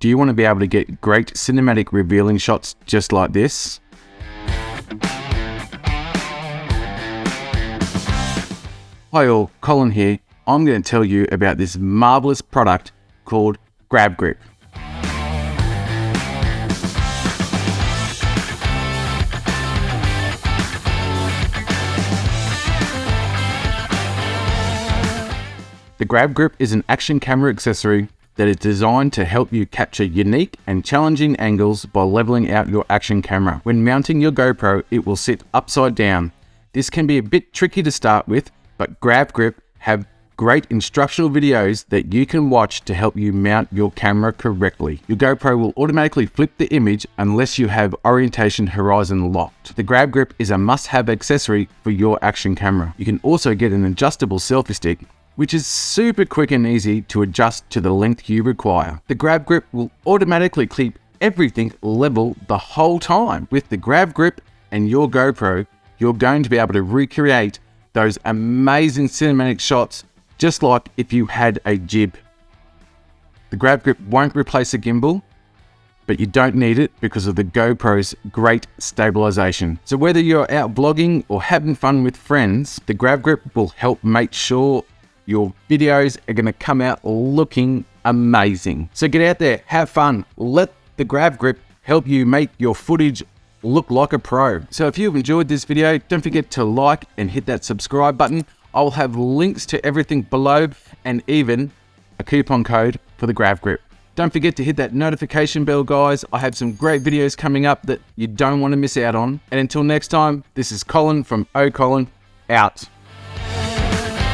Do you want to be able to get great cinematic revealing shots just like this? Hi all, Colin here. I'm going to tell you about this marvelous product called GravGrip. The GravGrip is an action camera accessory that is designed to help you capture unique and challenging angles by leveling out your action camera. When mounting your GoPro, it will sit upside down. This can be a bit tricky to start with, but GravGrip have great instructional videos that you can watch to help you mount your camera correctly. Your GoPro will automatically flip the image unless you have orientation horizon locked. The GravGrip is a must-have accessory for your action camera. You can also get an adjustable selfie stick, which is super quick and easy to adjust to the length you require. The GravGrip will automatically keep everything level the whole time. With the GravGrip and your GoPro, you're going to be able to recreate those amazing cinematic shots just like if you had a jib. The GravGrip won't replace a gimbal, but you don't need it because of the GoPro's great stabilization. So whether you're out vlogging or having fun with friends, the GravGrip will help make sure your videos are going to come out looking amazing. So get out there, have fun, let the GravGrip help you make your footage look like a pro. So if you've enjoyed this video, don't forget to like and hit that subscribe button. I'll have links to everything below and even a coupon code for the GravGrip. Don't forget to hit that notification bell, guys. I have some great videos coming up that you don't want to miss out on. And until next time, this is Colin from Colin, out.